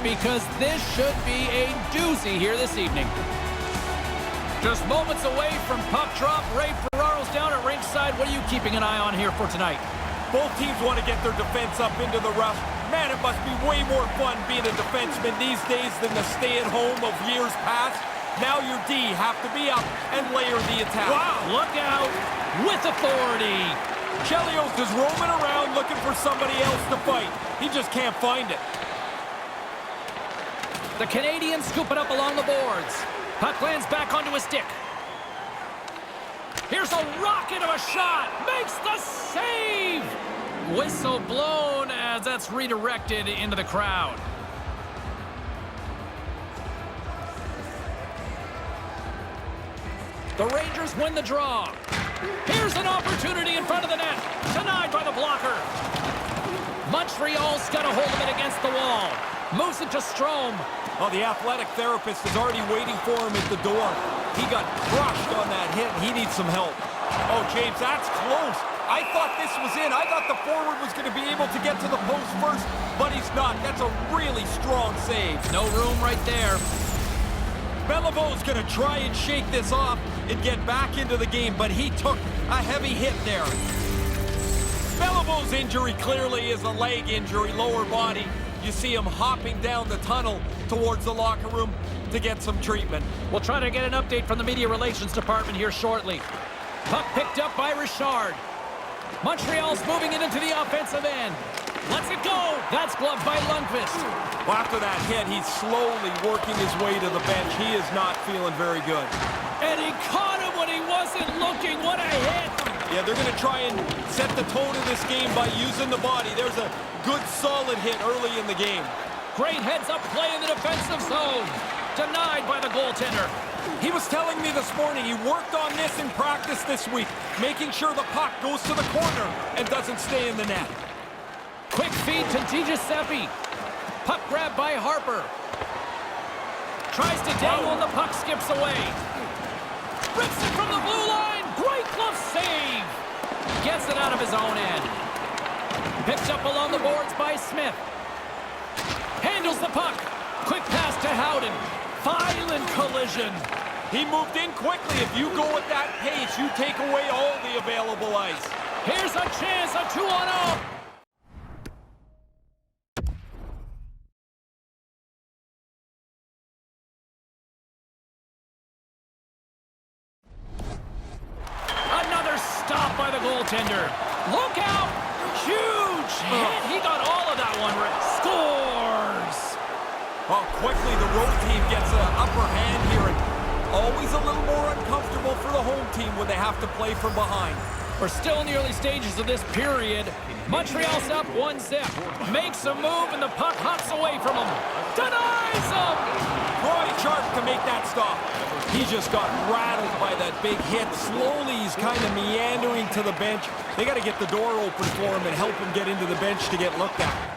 because this should be a doozy here this evening. Just moments away from puck drop. Ray Ferraro's down at ringside. What are you keeping an eye on here for tonight? Both teams want to get their defense up into the rough. Man, it must be way more fun being a defenseman these days than the stay-at-home of years past. Now your D have to be up and layer the attack. Wow, look out with authority. Chelios is roaming around looking for somebody else to fight. He just can't find it. The Canadians scoop it up along the boards. Puck lands back onto a stick. Here's a rocket of a shot. Makes the save. Whistle blown as that's redirected into the crowd. The Rangers win the draw. Here's an opportunity in front of the net. Denied by the blocker. Montreal's got a hold of it against the wall. Moves it to Strome. Oh, the athletic therapist is already waiting for him at the door. He got crushed on that hit. He needs some help. Oh, James, that's close. I thought this was in. I thought the forward was going to be able to get to the post first, but he's not. That's a really strong save. No room right there. Beliveau going to try and shake this off and get back into the game, but he took a heavy hit there. Belivau's injury clearly is a leg injury, lower body. You see him hopping down the tunnel towards the locker room to get some treatment. We'll try to get an update from the media relations department here shortly. Puck picked up by Richard. Montreal's moving it into the offensive end. Let's it go. That's gloved by Lundqvist. Well, after that hit, he's slowly working his way to the bench. He is not feeling very good. And he caught him when he wasn't looking. What a hit. Yeah, they're going to try and set the tone of this game by using the body. There's a good, solid hit early in the game. Great heads-up play in the defensive zone. Denied by the goaltender. He was telling me this morning he worked on this in practice this week, making sure the puck goes to the corner and doesn't stay in the net. Quick feed to DiGiuseppe. Puck grabbed by Harper. Tries to dangle and the puck skips away. Rips it from the blue line. Great glove save. Gets it out of his own end. Picked up along the boards by Smith. Handles the puck. Quick pass to Howden. Violent collision. He moved in quickly. If you go at that pace, you take away all the available ice. Here's a chance, a 2-on-0. Another stop by the goaltender. Look out! Huge hit. He got all of that one. Scores! Well, quickly the road team gets an upper hand here, and always a little more uncomfortable for the home team when they have to play from behind. We're still in the early stages of this period. Montreal's up 1-0. Makes a move, and the puck hops away from him. Denies him! Troy Sharp to make that stop. He just got rattled by that big hit. Slowly, he's kind of meandering to the bench. They got to get the door open for him and help him get into the bench to get looked at.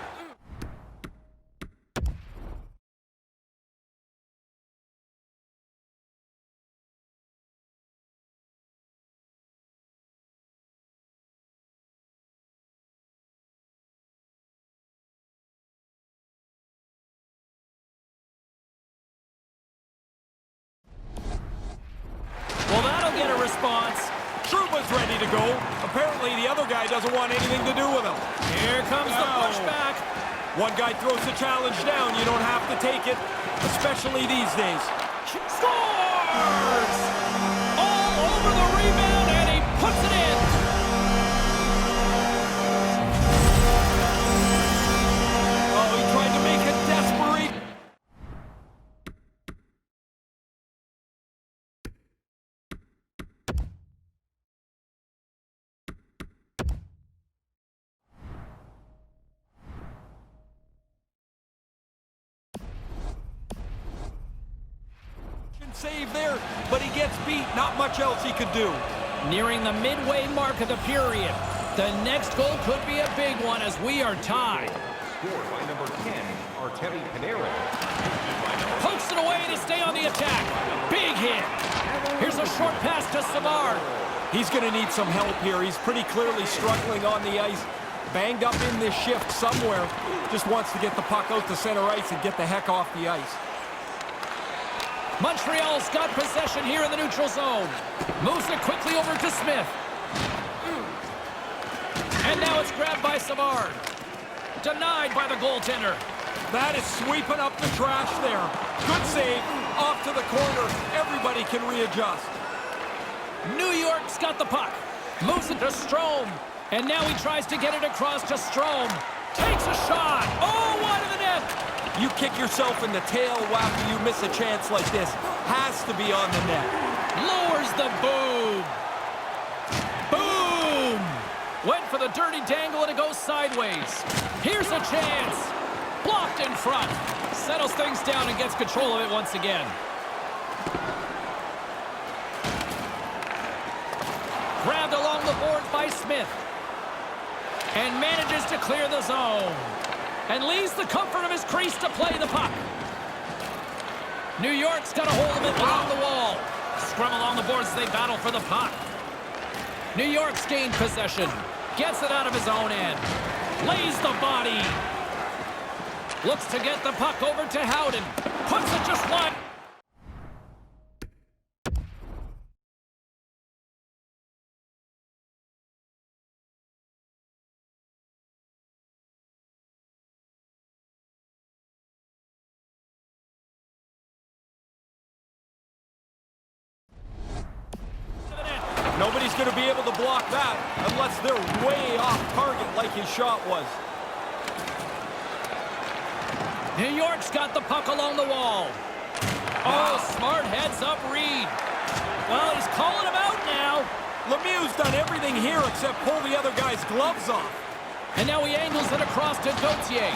Well, that'll get a response. Trouba's ready to go. Apparently, the other guy doesn't want anything to do with him. Here comes the pushback. One guy throws the challenge down. You don't have to take it, especially these days. Scores! All over the rebound, and he puts it in. Oh, he tried to make it desperate. Save there, but he gets beat. Not much else he could do. Nearing the midway mark of the period. The next goal could be a big one as we are tied. Scored by number 10, Artemi Panarin. Pokes it away to stay on the attack. Big hit. Here's a short pass to Savard. He's going to need some help here. He's pretty clearly struggling on the ice. Banged up in this shift somewhere. Just wants to get the puck out to center ice and get the heck off the ice. Montreal's got possession here in the neutral zone. Moves it quickly over to Smith. And now it's grabbed by Savard. Denied by the goaltender. That is sweeping up the trash there. Good save. Off to the corner. Everybody can readjust. New York's got the puck. Moves it to Strome. And now he tries to get it across to Strome. Takes a shot. Oh, wide of the net. You kick yourself in the tail after you miss a chance like this. Has to be on the net. Lowers the boom. Boom. Went for the dirty dangle and it goes sideways. Here's a chance. Blocked in front. Settles things down and gets control of it once again. Grabbed along the boards by Smith. And manages to clear the zone. And leaves the comfort of his crease to play the puck. New York's got a hold of it along the wall. Scrum along the boards as they battle for the puck. New York's gained possession. Gets it out of his own end. Lays the body. Looks to get the puck over to Howden. Puts it just wide. Nobody's going to be able to block that unless they're way off target like his shot was. New York's got the puck along the wall. Oh, smart heads up Reed. Well, he's calling him out now. Lemieux's done everything here except pull the other guy's gloves off. And now he angles it across to Gauthier.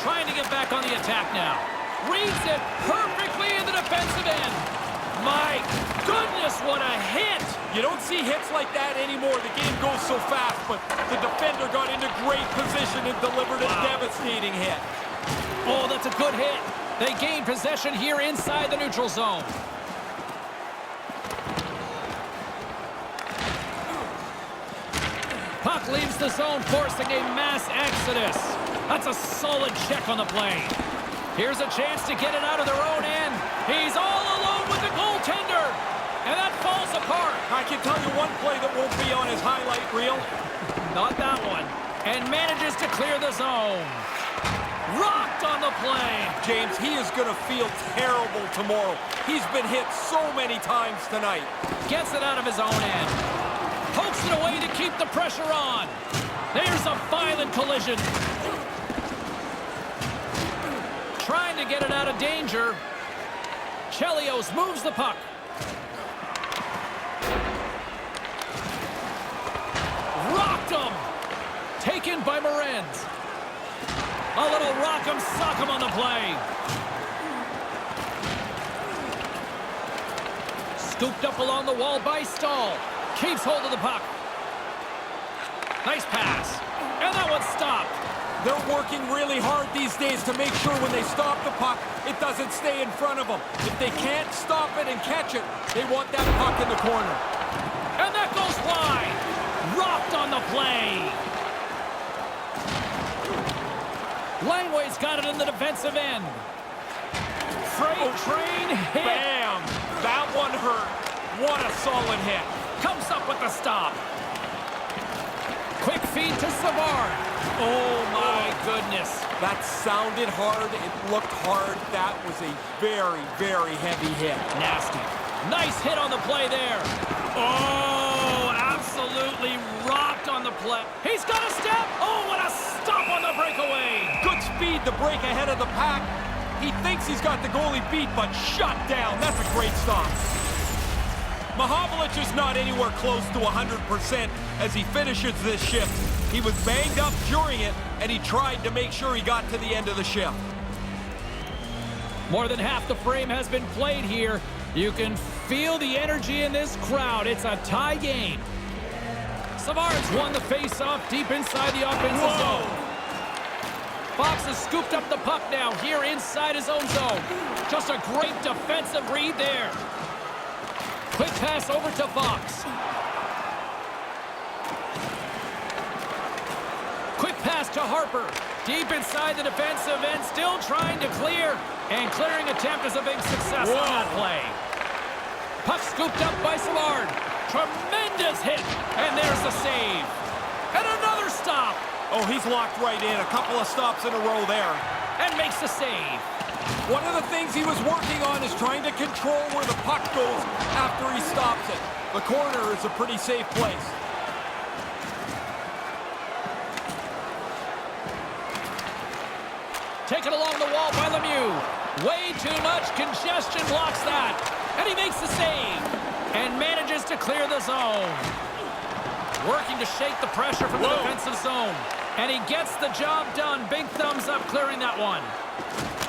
Trying to get back on the attack now. Reads it perfectly in the defensive end. My goodness, what a hit! You don't see hits like that anymore. The game goes so fast, but the defender got into great position and delivered a devastating hit. Oh, that's a good hit. They gain possession here inside the neutral zone. Puck leaves the zone, forcing a mass exodus. That's a solid check on the play. Here's a chance to get it out of their own end. He's all alone with the goaltender. And that falls apart. I can tell you one play that won't be on his highlight reel. Not that one. And manages to clear the zone. Rocked on the play. James, he is going to feel terrible tomorrow. He's been hit so many times tonight. Gets it out of his own end. Pokes it away to keep the pressure on. There's a violent collision. Trying to get it out of danger. Chelios moves the puck. Rocked him. Taken by Morenz. A little rock'em sock'em on the play. Scooped up along the wall by Stahl. Keeps hold of the puck. Nice pass. And that one's stopped. They're working really hard these days to make sure when they stop the puck, it doesn't stay in front of them. If they can't stop it and catch it, they want that puck in the corner. And that goes wide. Rocked on the play. Langway's got it in the defensive end. Freight train hit. Bam! That one hurt. What a solid hit. Comes up with the stop. Quick feed to Savard. Oh, my goodness. That sounded hard. It looked hard. That was a very, very heavy hit. Nasty. Nice hit on the play there. Oh, absolutely rocked on the play. He's got a step. Oh, what a stop on the breakaway. Good speed to break ahead of the pack. He thinks he's got the goalie beat, but shut down. That's a great stop. Mahovlich is not anywhere close to 100% as he finishes this shift. He was banged up during it, and he tried to make sure he got to the end of the shift. More than half the frame has been played here. You can feel the energy in this crowd. It's a tie game. Savard's won the face-off deep inside the offensive zone. Fox has scooped up the puck now here inside his own zone. Just a great defensive read there. Quick pass over to Fox. to Harper. Deep inside the defensive end, still trying to clear. And clearing attempt is a big success on that play. Puck scooped up by Savard. Tremendous hit. And there's the save. And another stop. Oh, he's locked right in. A couple of stops in a row there. And makes the save. One of the things he was working on is trying to control where the puck goes after he stops it. The corner is a pretty safe place. Taken along the wall by Lemieux. Way too much congestion blocks that. And he makes the save. And manages to clear the zone. Working to shake the pressure from the defensive zone. And he gets the job done. Big thumbs up clearing that one.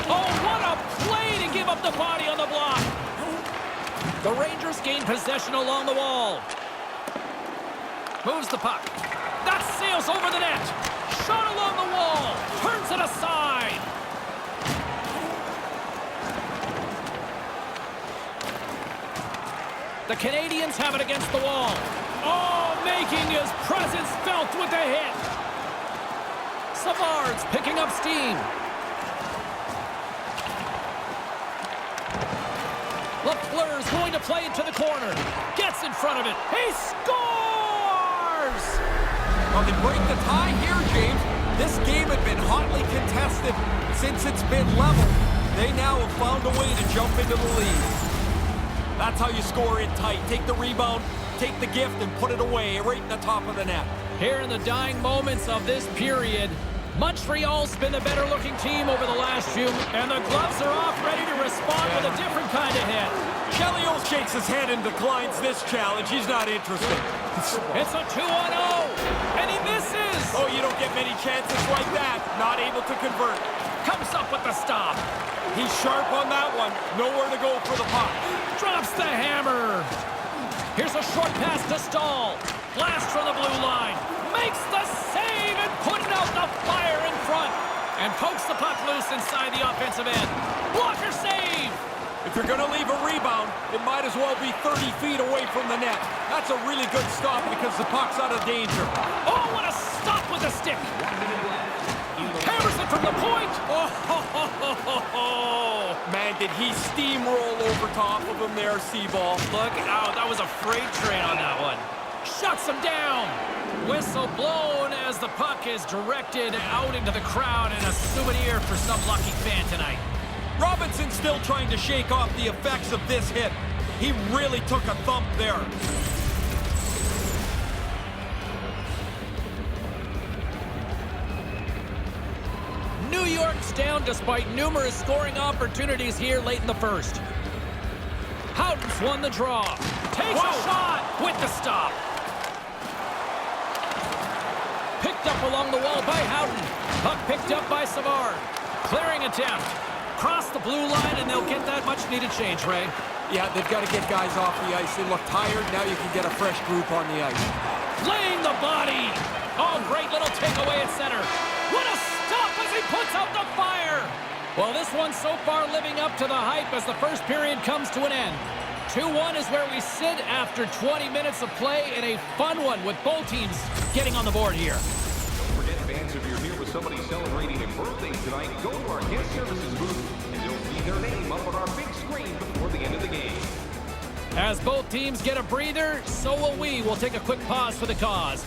Oh, what a play to give up the body on the block. The Rangers gain possession along the wall. Moves the puck. That sails over the net. Shot along the wall. Turns it aside. The Canadians have it against the wall. Oh, making his presence felt with the hit. Savard's picking up steam. Lafleur's going to play it to the corner. Gets in front of it. He scores! Well, they break the tie here, James. This game had been hotly contested since it's been level. They now have found a way to jump into the lead. That's how you score it tight. Take the rebound, take the gift, and put it away right in the top of the net. Here in the dying moments of this period, Montreal's been the better-looking team over the last few, and the gloves are off, ready to respond with a different kind of hit. Chelios shakes his head and declines this challenge. He's not interested. It's a 2-on-0, and he misses. Oh, you don't get many chances like that. Not able to convert. Comes up with the stop. He's sharp on that one. Nowhere to go for the puck. Drops the hammer. Here's a short pass to Stahl. Blast from the blue line. Makes the save and putting out the fire in front. And pokes the puck loose inside the offensive end. Blocker save. If you're going to leave a rebound, it might as well be 30 feet away from the net. That's a really good stop because the puck's out of danger. Oh, what a stop with the stick. Hammers it from the point. Oh, ho, ho, ho, ho, ho. Man, did he steamroll over top of him there, Seaball. Look out, that was a freight train on that one. Shuts him down. Whistle blown as the puck is directed out into the crowd, and a souvenir for some lucky fan tonight. Robinson still trying to shake off the effects of this hit. He really took a thump there. New York's down despite numerous scoring opportunities here late in the first. Houghton's won the draw. Takes a shot with the stop. Picked up along the wall by Houghton. Puck picked up by Savard. Clearing attempt. Cross the blue line, and they'll get that much-needed change, Ray. Yeah, they've got to get guys off the ice. They look tired. Now you can get a fresh group on the ice. Laying the body. Oh, great little takeaway at center. What a stop as he puts out the fire. Well, this one's so far living up to the hype as the first period comes to an end. 2-1 is where we sit after 20 minutes of play, and a fun one with both teams getting on the board here. Don't forget, fans, if you're here with somebody celebrating a birthday tonight, go to our guest services booth, and you'll see their name up on our big screen before the end of the game. As both teams get a breather, so will we. We'll take a quick pause for the cause.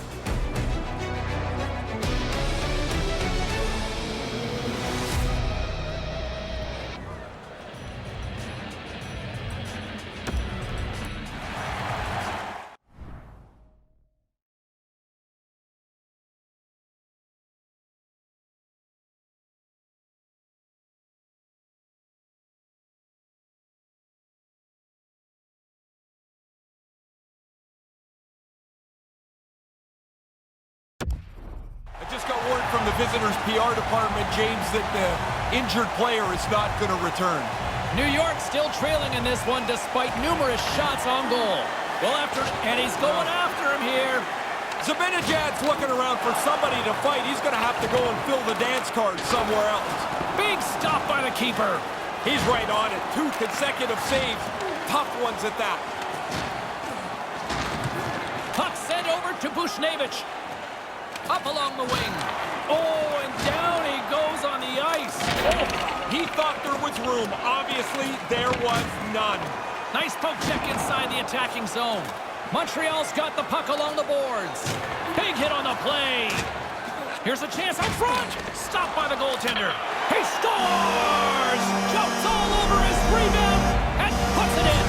I just got word from the visitors' PR department, James, that the injured player is not going to return. New York still trailing in this one despite numerous shots on goal. Well, and he's going after him here. Zibanejad's looking around for somebody to fight. He's going to have to go and fill the dance card somewhere else. Big stop by the keeper. He's right on it. 2 consecutive saves. Tough ones at that. Puck sent over to Bushnevich. Up along the wing. Oh, and down he goes on the ice. Oh, he thought there was room. Obviously, there was none. Nice poke check inside the attacking zone. Montreal's got the puck along the boards. Big hit on the play. Here's a chance out front. Stopped by the goaltender. He scores! Jumps all over his rebound and puts it in.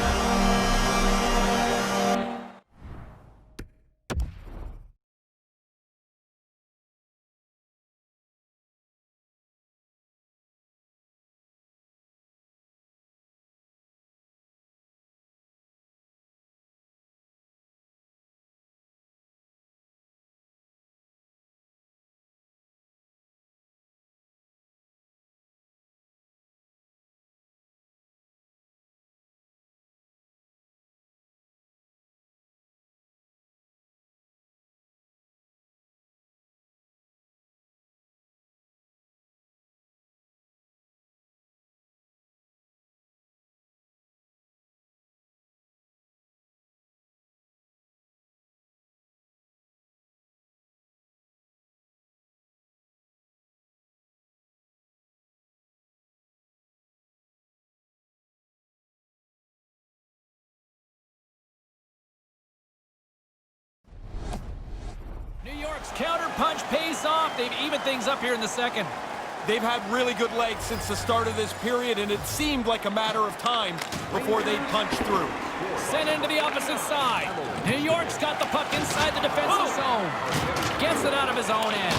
New York's counter-punch pays off. They've evened things up here in the second. They've had really good legs since the start of this period, and it seemed like a matter of time before they'd punch through. Sent into the opposite side. New York's got the puck inside the defensive zone. Gets it out of his own end.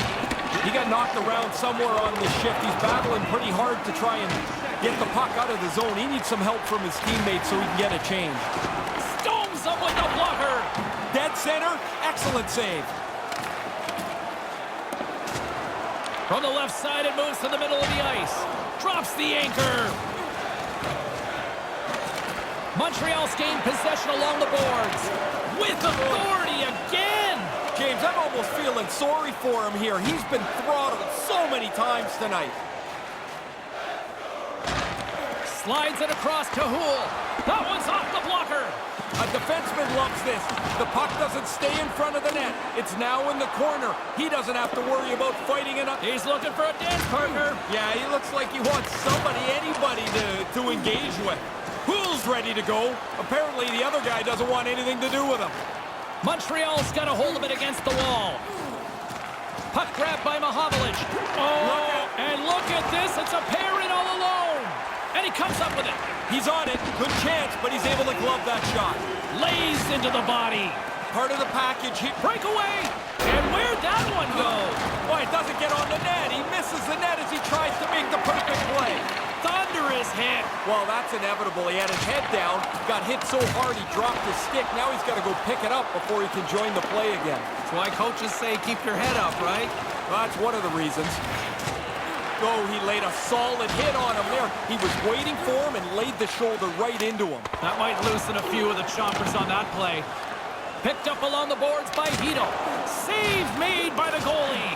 He got knocked around somewhere on this shift. He's battling pretty hard to try and get the puck out of the zone. He needs some help from his teammates so he can get a change. Stones up with the blocker. Dead center, excellent save. From the left side, it moves to the middle of the ice. Drops the anchor. Montreal's gained possession along the boards. With authority again. James, I'm almost feeling sorry for him here. He's been throttled so many times tonight. Slides it across to Houle. That one's off the blocker. A defenseman loves this. The puck doesn't stay in front of the net. It's now in the corner. He doesn't have to worry about fighting it up. He's looking for a dance partner. Yeah, he looks like he wants somebody, anybody to engage with. Houle's ready to go. Apparently, the other guy doesn't want anything to do with him. Montreal's got a hold of it against the wall. Puck grab by Mahovlich. Oh, and look at this. It's a pair in all alone. And he comes up with it. He's on it. Good chance, but he's able to glove that shot. Lays into the body. Part of the package. Breakaway. And where'd that one go? Why, it doesn't get on the net. He misses the net as he tries to make the perfect play. Thunderous hit. Well, that's inevitable. He had his head down, got hit so hard he dropped his stick. Now he's got to go pick it up before he can join the play again. That's why coaches say keep your head up, right? Well, that's one of the reasons. Oh, he laid a solid hit on him there. He was waiting for him and laid the shoulder right into him. That might loosen a few of the choppers on that play. Picked up along the boards by Hito. Save made by the goalie.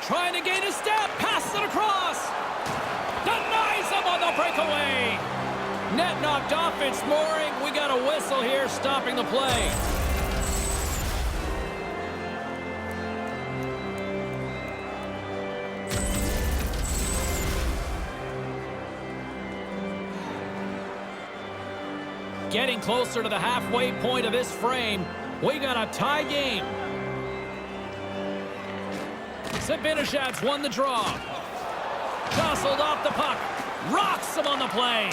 Trying to gain a step. Passes it across. Denies him on the breakaway. Net knocked off its mooring. We got a whistle here stopping the play. Getting closer to the halfway point of this frame. We got a tie game. Zibanejad's won the draw. Jostled off the puck. Rocks him on the play.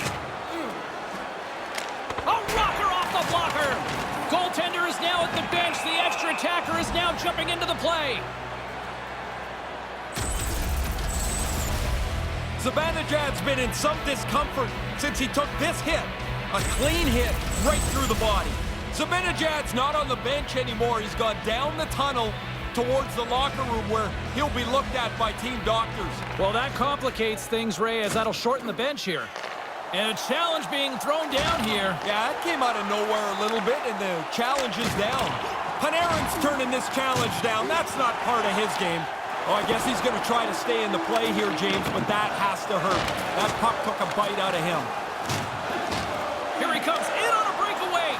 A rocker off the blocker. Goaltender is now at the bench. The extra attacker is now jumping into the play. Zibanejad's been in some discomfort since he took this hit. A clean hit right through the body. Zibanejad's not on the bench anymore. He's gone down the tunnel towards the locker room where he'll be looked at by team doctors. Well, that complicates things, Ray, as that'll shorten the bench here. And a challenge being thrown down here. Yeah, it came out of nowhere a little bit, and the challenge is down. Panarin's turning this challenge down. That's not part of his game. Oh, I guess he's going to try to stay in the play here, James, but that has to hurt. That puck took a bite out of him. Here he comes in on a breakaway.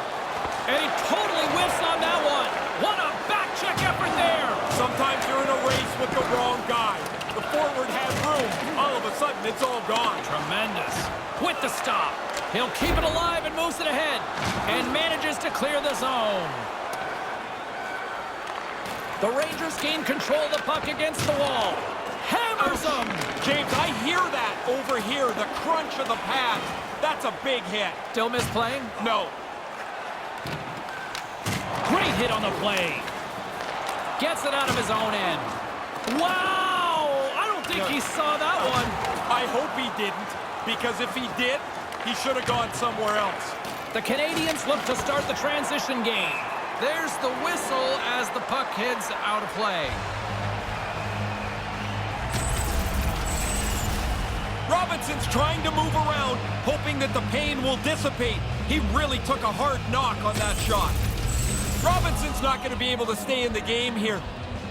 And he totally whiffs on that one. What a back check effort there. Sometimes you're in a race with the a sudden, it's all gone. Tremendous. With the stop. He'll keep it alive and moves it ahead. And manages to clear the zone. The Rangers gain control of the puck against the wall. Hammers them. James, I hear that over here, the crunch of the pads. That's a big hit. Still misplaying? No. Great hit on the play. Gets it out of his own end. Wow! I don't think he saw that one. I hope he didn't, because if he did, he should have gone somewhere else. The Canadians look to start the transition game. There's the whistle as the puck heads out of play. Robinson's trying to move around, hoping that the pain will dissipate. He really took a hard knock on that shot. Robinson's not going to be able to stay in the game here.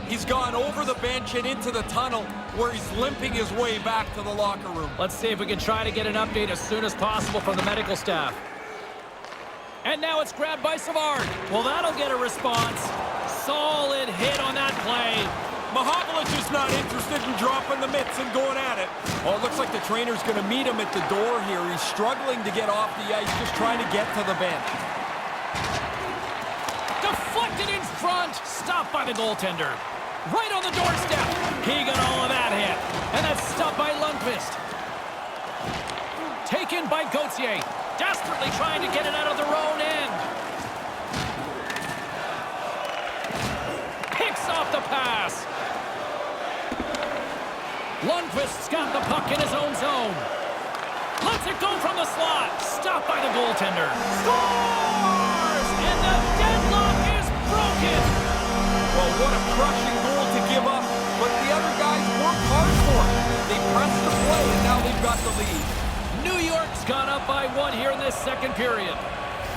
He's gone over the bench and into the tunnel where he's limping his way back to the locker room. Let's see if we can try to get an update as soon as possible from the medical staff. And now it's grabbed by Savard. Well, that'll get a response. Solid hit on that play. Mahovlich is not interested in dropping the mitts and going at it. Oh, it looks like the trainer's going to meet him at the door here. He's struggling to get off the ice, just trying to get to the bench. Deflected in front. Stopped by the goaltender. Right on the doorstep. He got all of that hit. And that's stopped by Lundqvist. Taken by Gauthier. Desperately trying to get it out of their own end. Picks off the pass. Lundqvist's got the puck in his own zone. Lets it go from the slot. Stopped by the goaltender. Scores! And the deadlock is broken. Well, what a crushing goal to give up. But the other guys worked hard for it. They pressed the play, and now they've got the lead. New York's gone up by 1 here in this second period.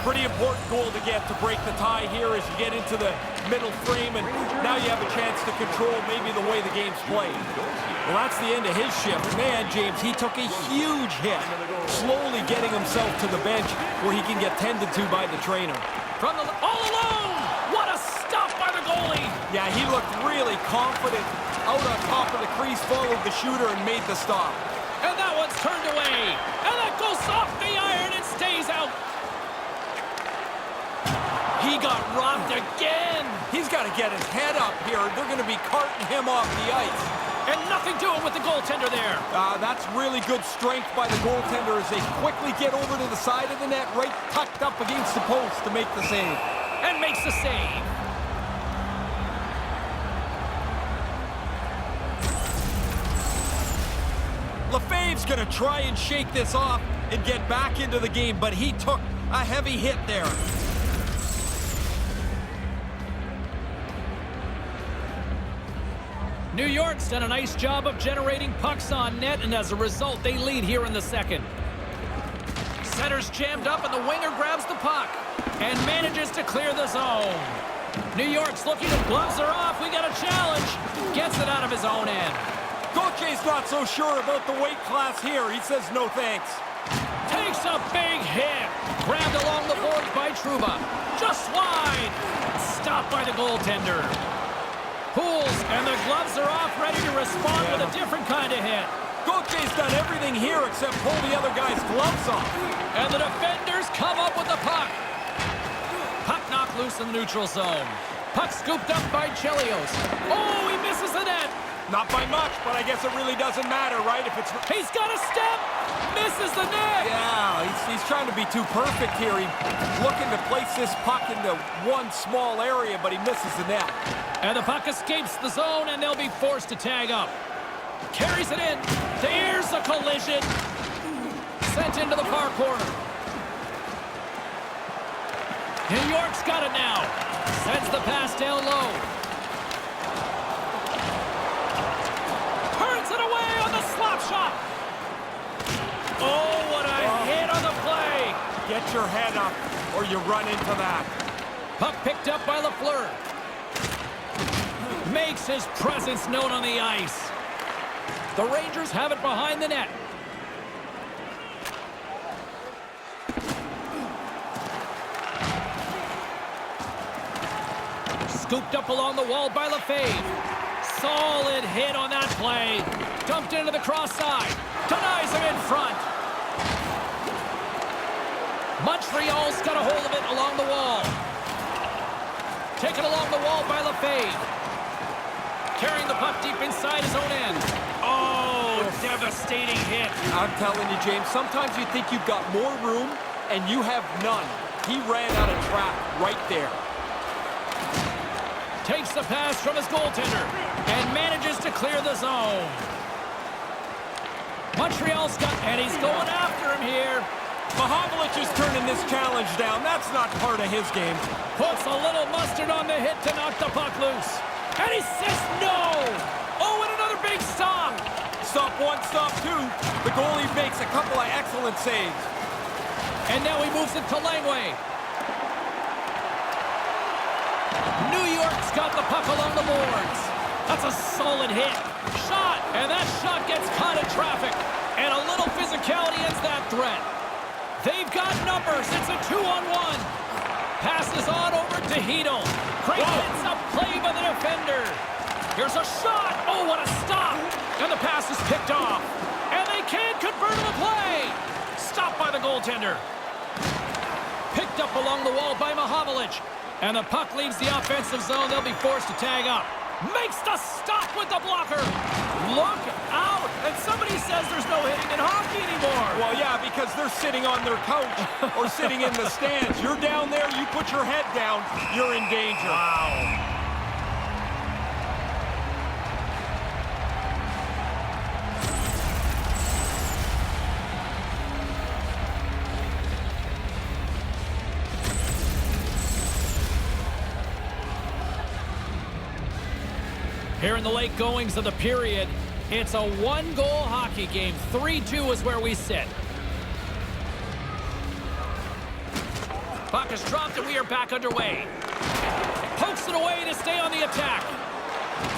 Pretty important goal to get to break the tie here as you get into the middle frame, and now you have a chance to control maybe the way the game's played. Well, that's the end of his shift. Man, James, he took a huge hit, slowly getting himself to the bench where he can get tended to by the trainer. From the all alone! What a stop by the goalie! Yeah, he looked really confident out on top of the crease, followed the shooter, and made the stop. And that one's turned away. And that goes off the iron and stays out. He got robbed again. He's got to get his head up here. They're going to be carting him off the ice. And nothing doing with the goaltender there. That's really good strength by the goaltender as they quickly get over to the side of the net, right tucked up against the post to make the save. And makes the save. Lefebvre's going to try and shake this off and get back into the game, but he took a heavy hit there. New York's done a nice job of generating pucks on net, and as a result, they lead here in the second. Center's jammed up, and the winger grabs the puck and manages to clear the zone. New York's looking, the gloves are off. We got a challenge. Gets it out of his own end. Gautier's not so sure about the weight class here. He says no thanks. Takes a big hit. Grabbed along the boards by Trouba. Just wide. Stopped by the goaltender. Pulls, and the gloves are off, ready to respond with a different kind of hit. Gautier's done everything here except pull the other guy's gloves off. And the defenders come up with the puck. Puck knocked loose in the neutral zone. Puck scooped up by Chelios. Oh, he misses the net. Not by much, but I guess it really doesn't matter, right? If it's... He's got a step. Misses the net. Yeah, he's trying to be too perfect here. He's looking to place this puck into one small area, but he misses the net. And the puck escapes the zone, and they'll be forced to tag up. Carries it in. There's a collision. Sent into the far corner. New York's got it now. Sends the pass down low. Turns it away on the slap shot. Oh, what a hit on the play. Get your head up, or you run into that. Puck picked up by Lafleur. Makes his presence known on the ice. The Rangers have it behind the net. Scooped up along the wall by Lefebvre. Solid hit on that play. Dumped into the cross side. Denies him in front. Montreal's got a hold of it along the wall. Taken along the wall by Lefebvre. Carrying the puck deep inside his own end. Oh, devastating hit. I'm telling you, James, sometimes you think you've got more room, and you have none. He ran out of track right there. Takes the pass from his goaltender and manages to clear the zone. Montreal's got, and he's going after him here. Mahovlich is turning this challenge down. That's not part of his game. Puts a little mustard on the hit to knock the puck loose. And he says no! Oh, and another big stop! Stop one, stop two. The goalie makes a couple of excellent saves. And now he moves it to Langway. New York's got the puck along the boards. That's a solid hit. Shot! And that shot gets caught in traffic. And a little physicality ends that threat. They've got numbers. It's a 2-on-1. Passes on over to Hedel. Great hits up play by the defender. Here's a shot. Oh, what a stop. And the pass is picked off. And they can't convert the play. Stopped by the goaltender. Picked up along the wall by Mahovlich. And the puck leaves the offensive zone. They'll be forced to tag up. Makes the stop with the blocker. Look out. And somebody says there's no hitting in hockey anymore. Well, yeah, because they're sitting on their couch or sitting in the stands. You're down there, you put your head down, you're in danger. Wow. Here in the late goings of the period, it's a one-goal hockey game. 3-2 is where we sit. Puck is dropped and we are back underway. Pokes it away to stay on the attack.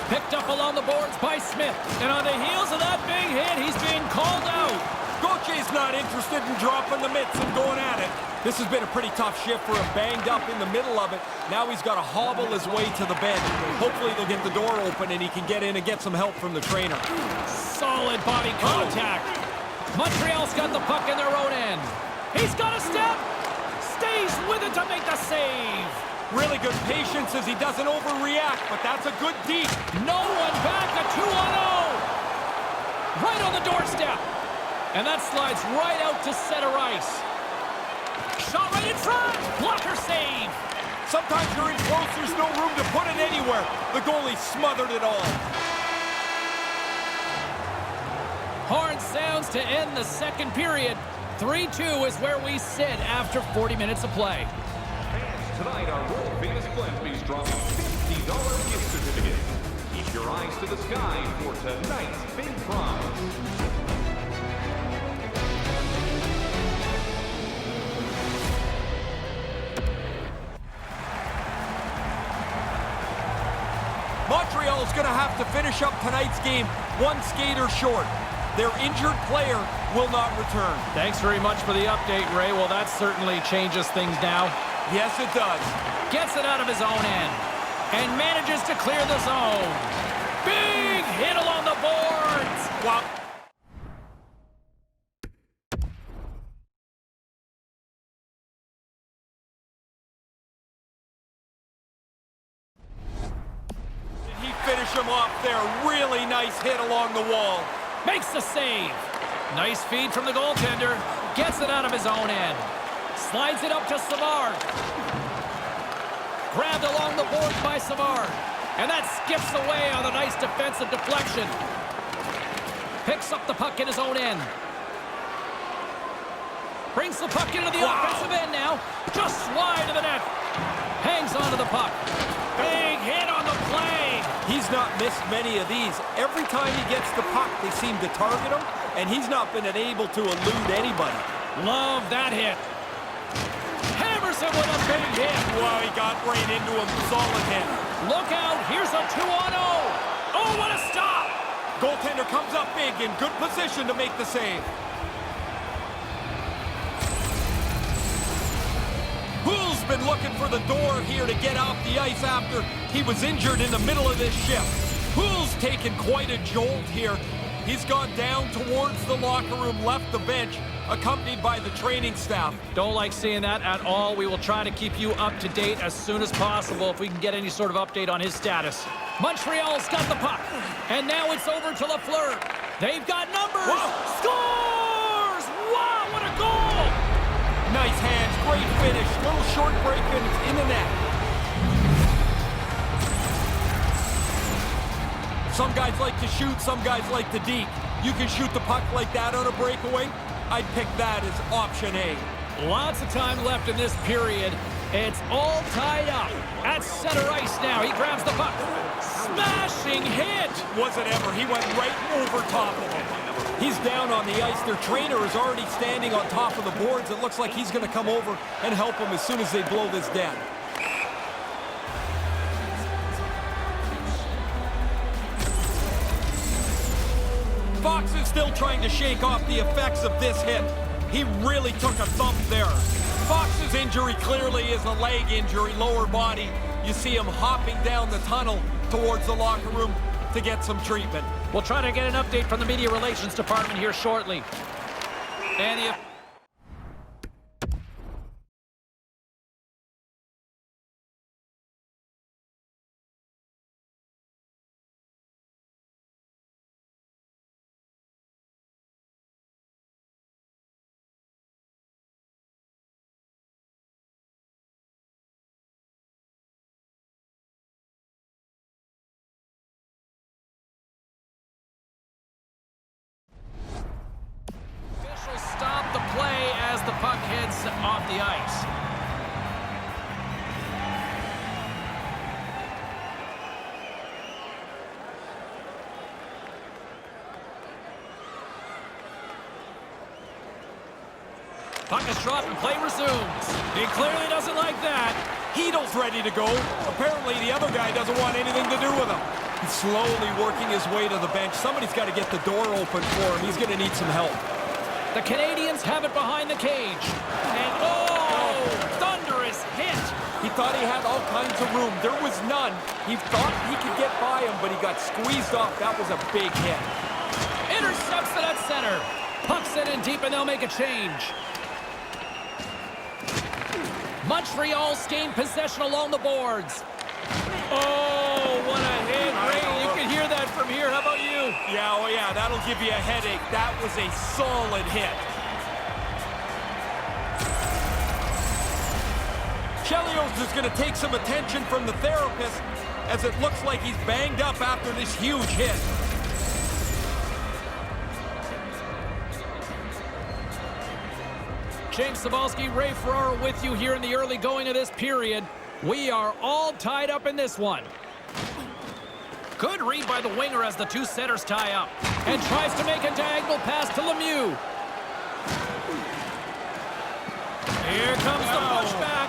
Picked up along the boards by Smith. And on the heels of that big hit, he's being called out. Gauthier's not interested in dropping the mitts and going at it. This has been a pretty tough shift for him, banged up in the middle of it. Now he's got to hobble his way to the bench. Hopefully they'll get the door open and he can get in and get some help from the trainer. Solid body contact. Montreal's got the puck in their own end. He's got a step. Stays with it to make the save. Really good patience as he doesn't overreact, but that's a good deep. No one back, a 2-on-0. Right on the doorstep. And that slides right out to center ice. Shot right in front. Blocker save. Sometimes you're in close, there's no room to put it anywhere. The goalie smothered it all. Horn sounds to end the second period. 3-2 is where we sit after 40 minutes of play. Fans tonight are world famous Glenby's drawing $50 gift certificate. Keep your eyes to the sky for tonight's big prize. Montreal's going to have to finish up tonight's game one skater short. Their injured player will not return. Thanks very much for the update, Ray. Well, that certainly changes things now. Yes, it does. Gets it out of his own end and manages to clear the zone. Big hit along the boards. Wow. Finish him off there. Really nice hit along the wall. Makes the save. Nice feed from the goaltender. Gets it out of his own end. Slides it up to Savard. Grabbed along the boards by Savard. And that skips away on a nice defensive deflection. Picks up the puck in his own end. Brings the puck into the offensive end now. Just wide of the net. Hangs onto the puck. Big hit on the play. He's not missed many of these. Every time he gets the puck, they seem to target him, and he's not been able to elude anybody. Love that hit. Hammers him with a big hit. Wow, he got right into him. Solid hit. Look out. Here's a 2-on-0. Oh, what a stop. Goaltender comes up big, in good position to make the save. Houle's been looking for the door here to get off the ice after he was injured in the middle of this shift. Who's taken quite a jolt here. He's gone down towards the locker room, left the bench, accompanied by the training staff. Don't like seeing that at all. We will try to keep you up to date as soon as possible if we can get any sort of update on his status. Montreal's got the puck, and now it's over to Lafleur. They've got numbers. Whoa. Scores! Wow, what a goal! Nice hands, great finish, little short break, and it's in the net. Some guys like to shoot, some guys like to deke. You can shoot the puck like that on a breakaway. I'd pick that as option A. Lots of time left in this period. It's all tied up. At center ice now. He grabs the puck. Smashing hit. Was it ever? He went right over top of it. He's down on the ice. Their trainer is already standing on top of the boards. It looks like he's going to come over and help him as soon as they blow this down. Fox is still trying to shake off the effects of this hit. He really took a thump there. Fox's injury clearly is a leg injury, lower body. You see him hopping down the tunnel towards the locker room to get some treatment. We'll try to get an update from the media relations department here shortly. And if stop the play as the puck hits off the ice. Puck is dropped and play resumes. He clearly doesn't like that. Heedle's ready to go. Apparently the other guy doesn't want anything to do with him. He's slowly working his way to the bench. Somebody's got to get the door open for him. He's going to need some help. The Canadians have it behind the cage. And thunderous hit. He thought he had all kinds of room. There was none. He thought he could get by him, but he got squeezed off. That was a big hit. Intercepts it at center. Pucks it in deep, and they'll make a change. Montreal's gained possession along the boards. Oh, what a hit, Ray. You can hear that from here. How about you? Yeah, oh yeah, that'll give you a headache. That was a solid hit. Chelios is going to take some attention from the therapist as it looks like he's banged up after this huge hit. James Cybulski, Ray Ferraro with you here in the early going of this period. We are all tied up in this one. Good read by the winger as the two setters tie up. And tries to make a diagonal pass to Lemieux. Here comes the pushback.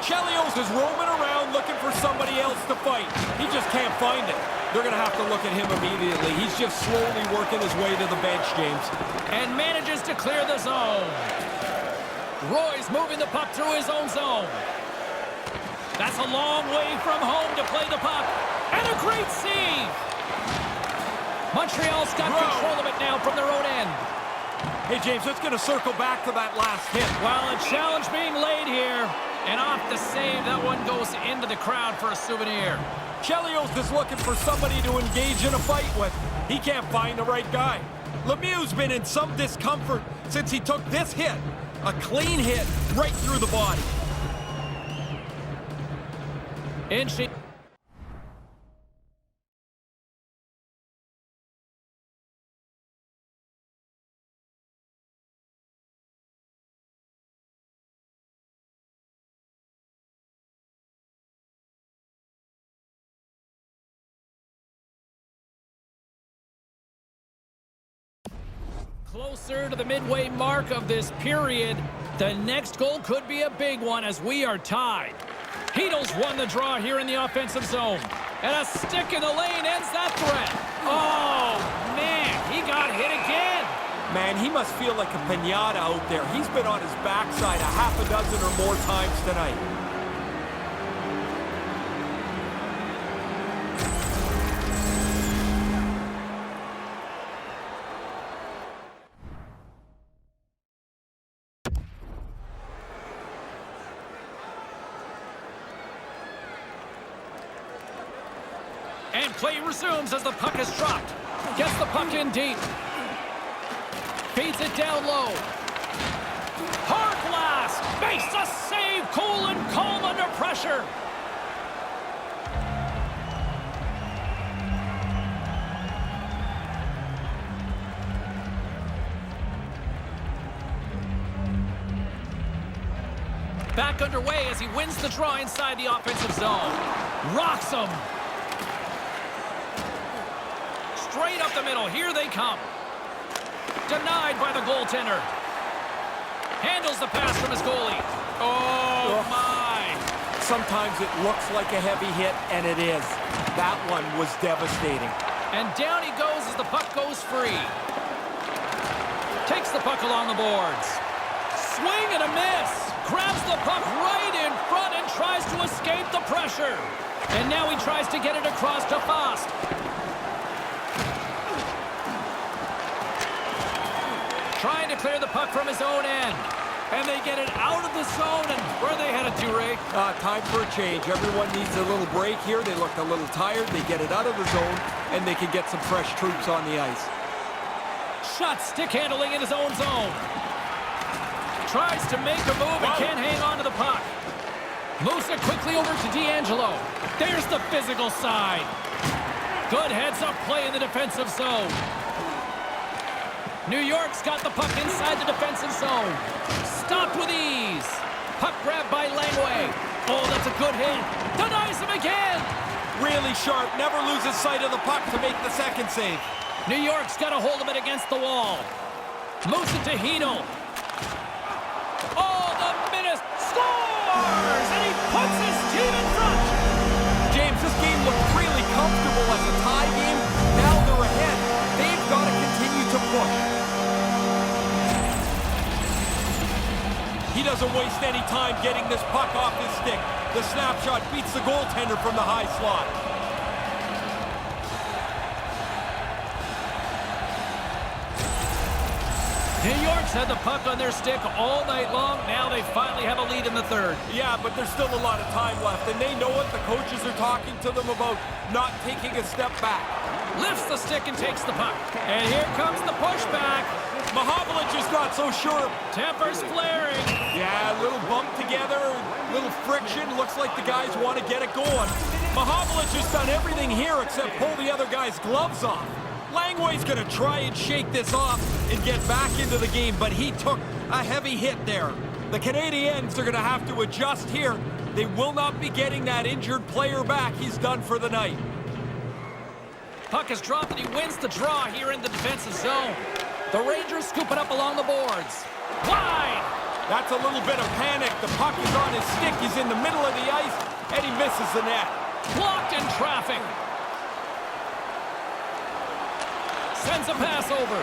Chelios is roaming around looking for somebody else to fight. He just can't find it. They're going to have to look at him immediately. He's just slowly working his way to the bench, James. And manages to clear the zone. Roy's moving the puck through his own zone. That's a long way from home to play the puck. And a great save. Montreal's got control of it now from their own end. Hey, James, let's get a circle back to that last hit. Well, a challenge being laid here. And off the save, that one goes into the crowd for a souvenir. Chelios is looking for somebody to engage in a fight with. He can't find the right guy. Lemieux's been in some discomfort since he took this hit. A clean hit right through the body. Inching. Closer to the midway mark of this period. The next goal could be a big one as we are tied. Heedle's won the draw here in the offensive zone. And a stick in the lane ends that threat. Oh, man, he got hit again. Man, he must feel like a piñata out there. He's been on his backside a half a dozen or more times tonight. And play resumes as the puck is dropped. Gets the puck in deep. Feeds it down low. Hard blast. Makes a save. Cool and calm under pressure. Back underway as he wins the draw inside the offensive zone. Rocks him. Straight up the middle. Here they come. Denied by the goaltender. Handles the pass from his goalie. Oh, my. Sometimes it looks like a heavy hit, and it is. That one was devastating. And down he goes as the puck goes free. Takes the puck along the boards. Swing and a miss. Grabs the puck right in front and tries to escape the pressure. And now he tries to get it across to Fost. Trying to clear the puck from his own end. And they get it out of the zone. And where are they headed to, Ray? Time for a change. Everyone needs a little break here. They looked a little tired. They get it out of the zone, and they can get some fresh troops on the ice. Shot stick handling in his own zone. Tries to make a move and can't hang on to the puck. Moves it quickly over to D'Angelo. There's the physical side. Good heads-up play in the defensive zone. New York's got the puck inside the defensive zone. Stopped with ease. Puck grabbed by Langway. Oh, that's a good hit. Denies him again. Really sharp. Never loses sight of the puck to make the second save. New York's got a hold of it against the wall. Moves it to Hedl. Oh, the Menace scores! And he puts his team in front. James, this game looked really comfortable as a tie game. Now they're ahead. They've got to continue to push. He doesn't waste any time getting this puck off his stick. The snapshot beats the goaltender from the high slot. New York's had the puck on their stick all night long. Now they finally have a lead in the third. Yeah, but there's still a lot of time left, and they know what the coaches are talking to them about, not taking a step back. Lifts the stick and takes the puck. And here comes the pushback. Mahovlich is not so sure. Tempers flaring. Yeah, a little bump together, little friction. Looks like the guys want to get it going. Mahovlich has done everything here except pull the other guy's gloves off. Langway's going to try and shake this off and get back into the game, but he took a heavy hit there. The Canadiens are going to have to adjust here. They will not be getting that injured player back. He's done for the night. Puck is dropped and he wins the draw here in the defensive zone. The Rangers scoop it up along the boards. Wide! That's a little bit of panic. The puck is on his stick. He's in the middle of the ice, and he misses the net. Blocked in traffic. Sends a pass over.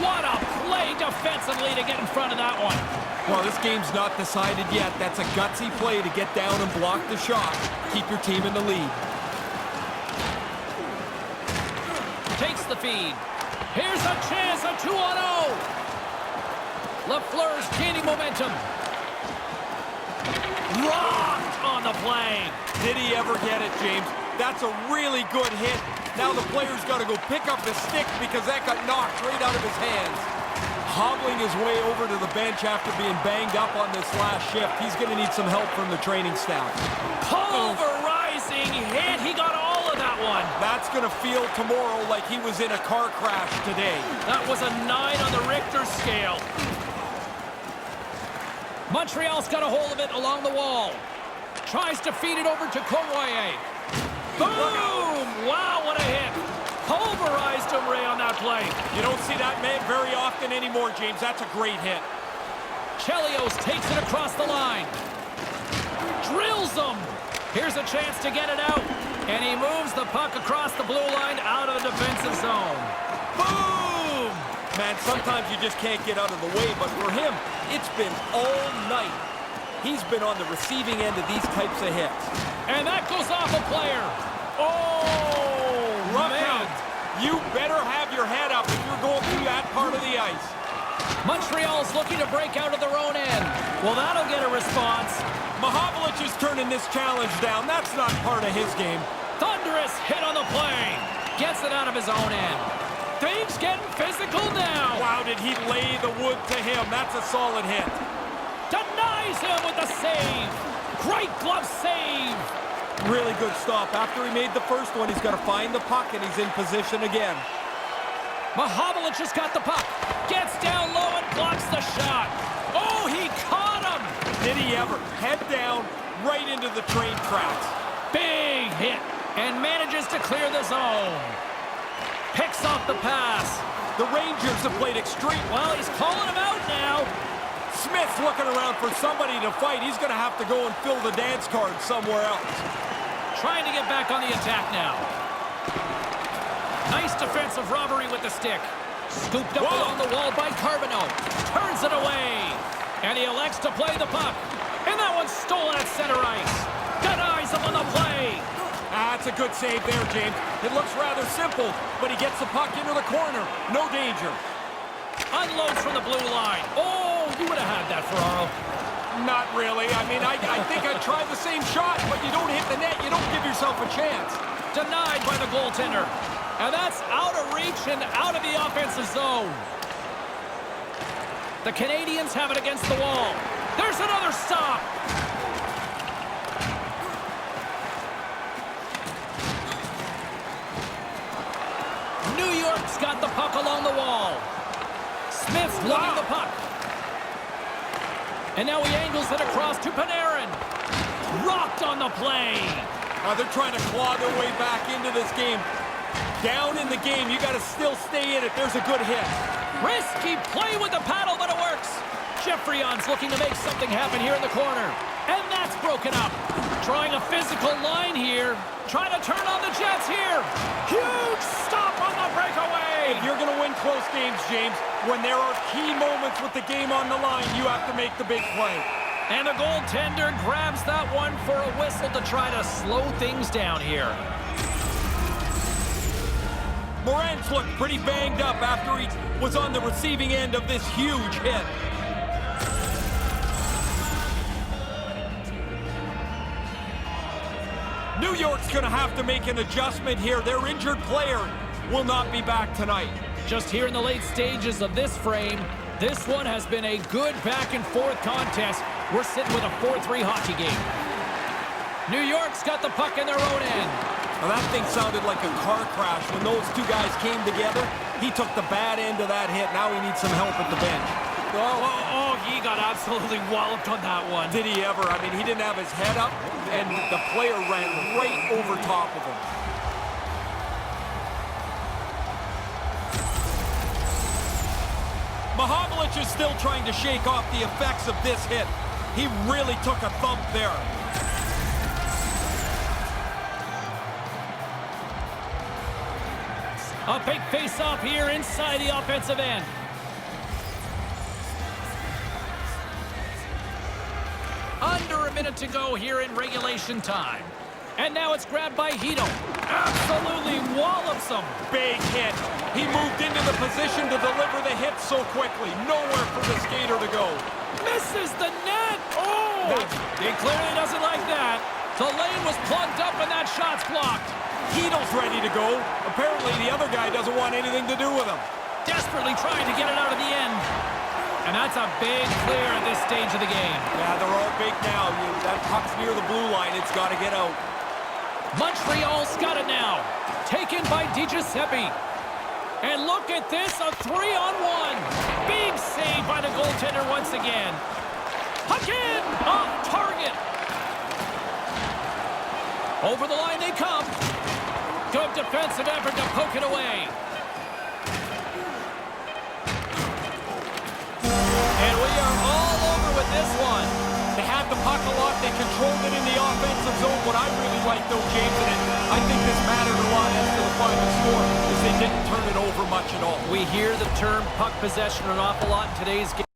What a play defensively to get in front of that one. Well, this game's not decided yet. That's a gutsy play to get down and block the shot. Keep your team in the lead. Takes the feed. Here's a chance, a 2-on-0. Lafleur's gaining momentum. Rocked on the play. Did he ever get it, James? That's a really good hit. Now the player's got to go pick up his stick because that got knocked right out of his hands. Hobbling his way over to the bench after being banged up on this last shift. He's going to need some help from the training staff. Pulverizing hit. He got all of that one. That's going to feel tomorrow like he was in a car crash today. That was a 9 on the Richter scale. Montreal's got a hold of it along the wall. Tries to feed it over to Cournoyer. Boom! Wow, what a hit. Pulverized him, Ray, on that play. You don't see that man very often anymore, James. That's a great hit. Chelios takes it across the line. Drills him. Here's a chance to get it out. And he moves the puck across the blue line out of the defensive zone. Boom! Man, sometimes you just can't get out of the way, but for him, it's been all night. He's been on the receiving end of these types of hits. And that goes off a player. Oh, man. You better have your head up if you're going through that part of the ice. Montreal's looking to break out of their own end. Well, that'll get a response. Mahovlich is turning this challenge down. That's not part of his game. Thunderous hit on the play. Gets it out of his own end. Things getting physical now. Wow, did he lay the wood to him? That's a solid hit. Denies him with the save. Great glove save. Really good stop. After he made the first one, he's got to find the puck, and he's in position again. Mahovlich has got the puck. Gets down low and blocks the shot. Oh, he caught him. Did he ever? Head down, right into the train tracks. Big hit. And manages to clear the zone. Picks off the pass. The Rangers have played extreme. Well, he's calling him out now. Smith's looking around for somebody to fight. He's going to have to go and fill the dance card somewhere else. Trying to get back on the attack now. Nice defensive robbery with the stick. Scooped up along the wall by Carbonneau. Turns it away. And he elects to play the puck. And that one's stolen at center ice. Denies him on the play. That's a good save there, James. It looks rather simple, but he gets the puck into the corner. No danger. Unloads from the blue line. Oh, you would have had that, Ferraro. Not really. I mean, I think I'd try the same shot, but you don't hit the net. You don't give yourself a chance. Denied by the goaltender. And that's out of reach and out of the offensive zone. The Canadians have it against the wall. There's another stop. New York's got the puck along the wall. Smith's blocking the puck. And now he angles it across to Panarin. Rocked on the play. They're trying to claw their way back into this game. Down in the game, you got to still stay in it. There's a good hit. Risky play with the paddle, but it works. Geoffrion's looking to make something happen here in the corner. And that's broken up. Trying a physical line here. Trying to turn on the Jets here. Huge stop on the breakaway. If you're going to win close games, James, when there are key moments with the game on the line, you have to make the big play. And the goaltender grabs that one for a whistle to try to slow things down here. Morant's looked pretty banged up after he was on the receiving end of this huge hit. New York's going to have to make an adjustment here. Their injured player will not be back tonight. Just here in the late stages of this frame, this one has been a good back-and-forth contest. We're sitting with a 4-3 hockey game. New York's got the puck in their own end. Now that thing sounded like a car crash. When those two guys came together, he took the bad end of that hit. Now he needs some help at the bench. Oh, he got absolutely walloped on that one. Did he ever? I mean, he didn't have his head up, and the player ran right over top of him. Mahovlich is still trying to shake off the effects of this hit. He really took a thump there. A big face-off here inside the offensive end. Under a minute to go here in regulation time. And now it's grabbed by Hito. Absolutely wallops him. Big hit. He moved into the position to deliver the hit so quickly. Nowhere for the skater to go. Misses the net. Oh! He clearly doesn't like that. The lane was plugged up and that shot's blocked. Hito's ready to go. Apparently the other guy doesn't want anything to do with him. Desperately trying to get it out of the end. And that's a big clear at this stage of the game. Yeah, they're all big now. That puck's near the blue line. It's got to get out. Montreal's got it now. Taken by DiGiuseppe. And look at this, a 3-on-1. Big save by the goaltender once again. Puck in, off target. Over the line they come. Good defensive effort to poke it away. And we are all over with this one. They had the puck a lot. They controlled it in the offensive zone. What I really like, though, James, and I think this mattered a lot as to the final score, is they didn't turn it over much at all. We hear the term puck possession an awful lot in today's game.